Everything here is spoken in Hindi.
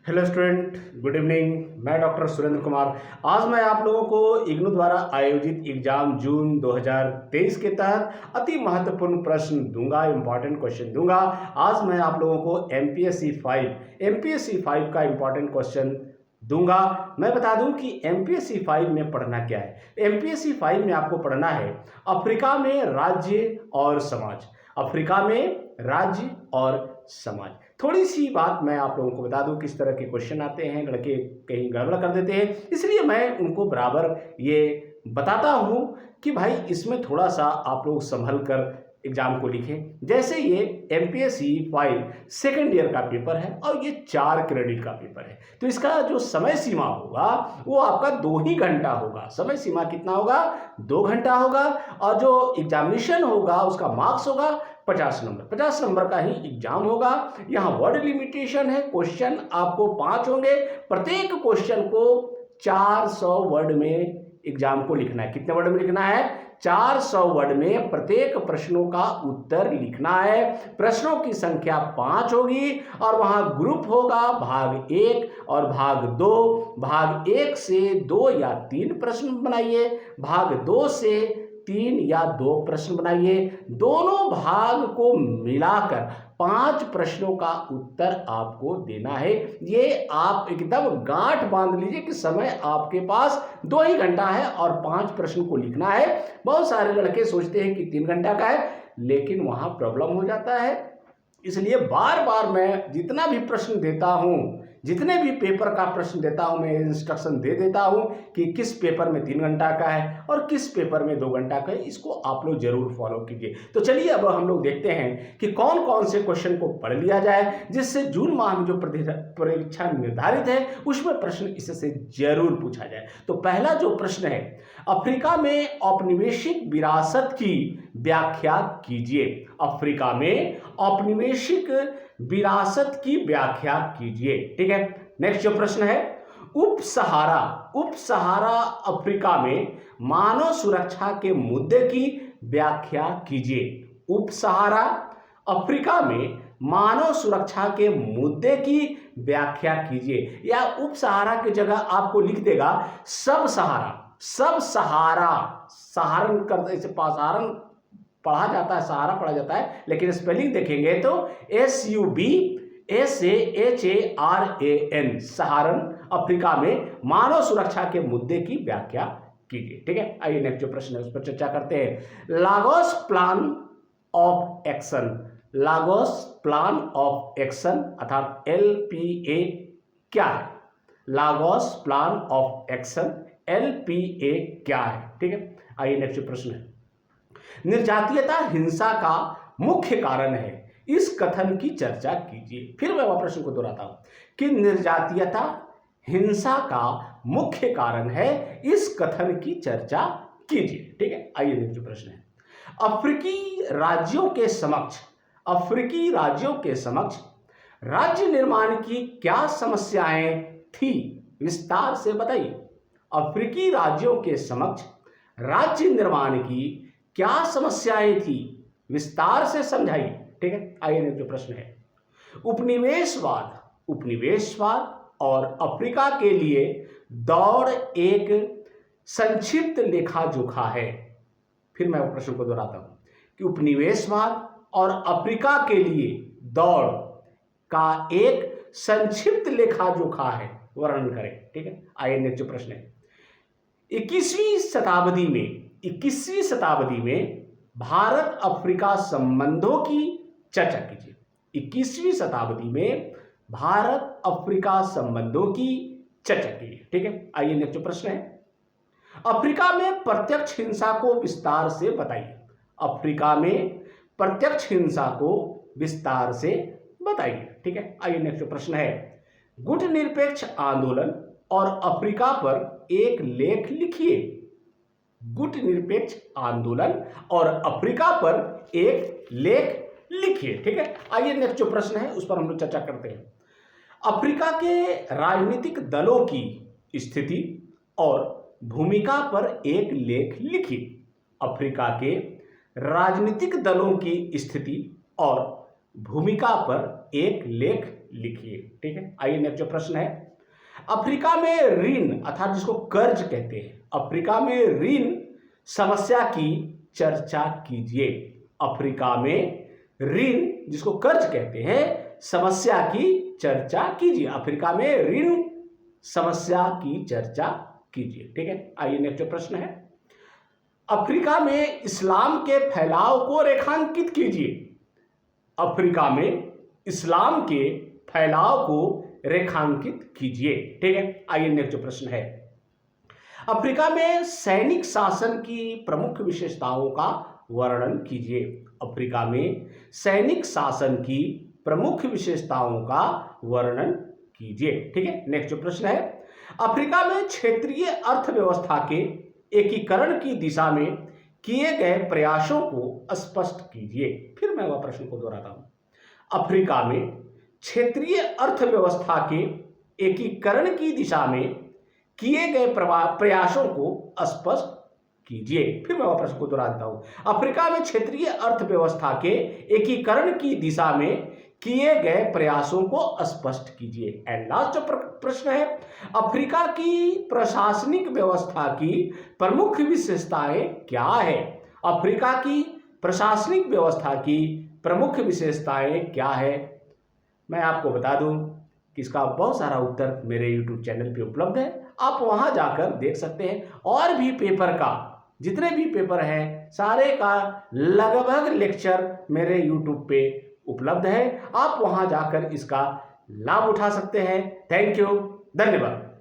Hello student, good evening. मैं डॉक्टर सुरेंद्र कुमार। आज मैं आप लोगों को इग्नू द्वारा आयोजित एग्जाम जून 2023 के तहत अति महत्वपूर्ण प्रश्न दूंगा, इंपॉर्टेंट क्वेश्चन दूंगा। आज मैं आप लोगों को एमपीएससी 5 का इंपॉर्टेंट क्वेश्चन दूंगा। मैं बता दूं कि एमपीएससी 5 में पढ़ना क्या है। एमपीएससी 5 में आपको पढ़ना है अफ्रीका में राज्य और समाज। अफ्रीका में राज्य और समाज। थोड़ी सी बात मैं आप लोगों को बता दूं, किस तरह के क्वेश्चन आते हैं, लड़के कहीं गड़बड़ कर देते हैं, इसलिए मैं उनको बराबर ये बताता हूं कि भाई इसमें थोड़ा सा आप लोग संभल कर एग्जाम को लिखें। जैसे ये एमपीएससी 5 सेकेंड ईयर का पेपर है और ये 4 क्रेडिट का पेपर है, तो इसका जो समय सीमा होगा वो आपका 2 ही घंटा होगा। समय सीमा कितना होगा? 2 घंटा होगा। और जो एग्जामिनेशन होगा उसका मार्क्स होगा 50 नंबर। 50 नंबर का ही एग्जाम होगा। यहाँ वर्ड लिमिटेशन है, क्वेश्चन आपको 5 होंगे। प्रत्येक क्वेश्चन को 400 वर्ड में एग्जाम को लिखना है। कितने वर्ड में लिखना है? 400 वर्ड में प्रत्येक प्रश्नों का उत्तर लिखना है। प्रश्नों की संख्या 5 होगी और वहां ग्रुप होगा, भाग 1 और भाग 2। भाग 1 से 2 या 3 प्रश्न बनाइए, भाग 2 से 3 या 2 प्रश्न बनाइए। दोनों भाग को मिलाकर 5 प्रश्नों का उत्तर आपको देना है। ये आप एकदम गांठ बांध लीजिए कि समय आपके पास 2 ही घंटा है और 5 प्रश्न को लिखना है। बहुत सारे लड़के सोचते हैं कि 3 घंटा का है, लेकिन वहां प्रॉब्लम हो जाता है। इसलिए बार बार मैं जितना भी प्रश्न देता हूं, जितने भी पेपर का प्रश्न देता हूं, मैं इंस्ट्रक्शन दे देता हूं कि किस पेपर में 3 घंटा का है और किस पेपर में 2 घंटा का है। इसको आप लोग जरूर फॉलो कीजिए। तो चलिए अब हम लोग देखते हैं कि कौन कौन से क्वेश्चन को पढ़ लिया जाए, जिससे जून माह में जो परीक्षा निर्धारित है उसमें प्रश्न इससे जरूर पूछा जाए। तो पहला जो प्रश्न है, अफ्रीका में औपनिवेशिक विरासत की व्याख्या कीजिए। अफ्रीका में औपनिवेशिक विरासत की व्याख्या कीजिए। ठीक है। नेक्स्ट जो प्रश्न है, उप सहारा अफ्रीका में मानव सुरक्षा के मुद्दे की व्याख्या कीजिए। उप सहारा अफ्रीका में मानव सुरक्षा के मुद्दे की व्याख्या कीजिए। या उप सहारा की जगह आपको लिख देगा सब सहारा। सहारण कर, ऐसे पासारण पढ़ा जाता है, सहारा पढ़ा जाता है, लेकिन स्पेलिंग देखेंगे तो SUBSAHARAN, सहारन अफ्रीका में मानव सुरक्षा के मुद्दे की व्याख्या कीजिए। ठीक है। आइए नेक्स्ट जो प्रश्न है उस पर चर्चा करते हैं। लागोस प्लान ऑफ एक्शन अर्थात LPA क्या है? Lagos plan of action LPA क्या है? ठीक है। आइए नेक्स्ट जो प्रश्न है, निर्जातीयता हिंसा का मुख्य कारण है, इस कथन की चर्चा कीजिए। फिर मैं वह प्रश्न को दोहराता हूं कि निर्जातीयता हिंसा का मुख्य कारण है, इस कथन की चर्चा कीजिए। ठीक है। आइए नेक्स्ट जो प्रश्न है, अफ्रीकी राज्यों के समक्ष राज्य निर्माण की क्या समस्याएं थी, विस्तार से बताइए। अफ्रीकी राज्यों के समक्ष राज्य निर्माण की क्या समस्याएं थी, विस्तार से समझाइए। ठीक है। आइए नेक्स्ट जो प्रश्न है, उपनिवेशवाद और अफ्रीका के लिए दौड़ एक संक्षिप्त लेखा जोखा है। फिर मैं प्रश्न को दोहराता हूं कि उपनिवेशवाद और अफ्रीका के लिए दौड़ का एक संक्षिप्त लेखा जोखा है, वर्णन करें। ठीक है। आइए नेक्स्ट जो प्रश्न है, 21वीं शताब्दी में भारत अफ्रीका संबंधों की चर्चा कीजिए। 21वीं शताब्दी में भारत अफ्रीका संबंधों की चर्चा कीजिए। ठीक है। आइए नेक्स्ट जो प्रश्न है, अफ्रीका में प्रत्यक्ष हिंसा को विस्तार से बताइए। अफ्रीका में प्रत्यक्ष हिंसा को विस्तार से बताइए। ठीक है। आइए नेक्स्ट जो प्रश्न है, गुट निरपेक्ष आंदोलन और अफ्रीका पर एक लेख लिखिए। गुट निरपेक्ष आंदोलन और अफ्रीका पर एक लेख लिखिए। ठीक है। आइए नेक्स्ट जो प्रश्न है उस पर हम लोग चर्चा करते हैं, अफ्रीका के राजनीतिक दलों की स्थिति और भूमिका पर एक लेख लिखिए। अफ्रीका के राजनीतिक दलों की स्थिति और भूमिका पर एक लेख लिखिए। ठीक है, आइए नेक्स्ट जो प्रश्न है, अफ्रीका में ऋण अर्थात जिसको कर्ज कहते हैं, अफ्रीका में ऋण समस्या की चर्चा कीजिए। अफ्रीका में ऋण जिसको कर्ज कहते हैं समस्या की चर्चा कीजिए। अफ्रीका में ऋण समस्या की चर्चा कीजिए। ठीक है, आइए नेक्स्ट जो प्रश्न है, अफ्रीका में इस्लाम के फैलाव को रेखांकित कीजिए। अफ्रीका में इस्लाम के फैलाव को रेखांकित कीजिए। ठीक है, आइए नेक्स्ट जो प्रश्न है, अफ्रीका में सैनिक शासन की प्रमुख विशेषताओं का वर्णन कीजिए। अफ्रीका में सैनिक शासन की प्रमुख विशेषताओं का वर्णन कीजिए। ठीक है, नेक्स्ट जो प्रश्न है, अफ्रीका में क्षेत्रीय अर्थव्यवस्था के एकीकरण की दिशा में किए गए प्रयासों को स्पष्ट कीजिए। फिर मैं वह प्रश्न को दोहराता हूं, अफ्रीका में क्षेत्रीय अर्थव्यवस्था के एकीकरण की दिशा में किए गए प्रयासों को स्पष्ट कीजिए। फिर मैं वह प्रश्न को दोहराता हूं, अफ्रीका में क्षेत्रीय अर्थव्यवस्था के एकीकरण की दिशा में किए गए प्रयासों को स्पष्ट कीजिए। एंड लास्ट जो प्रश्न है, अफ्रीका की प्रशासनिक व्यवस्था की प्रमुख विशेषताएं क्या है। अफ्रीका की प्रशासनिक व्यवस्था की प्रमुख विशेषताएं क्या है। मैं आपको बता दूं कि इसका बहुत सारा उत्तर मेरे YouTube चैनल पे उपलब्ध है, आप वहां जाकर देख सकते हैं। और भी पेपर का जितने भी पेपर हैं सारे का लगभग लेक्चर मेरे YouTube पे उपलब्ध है, आप वहां जाकर इसका लाभ उठा सकते हैं। थैंक यू, धन्यवाद।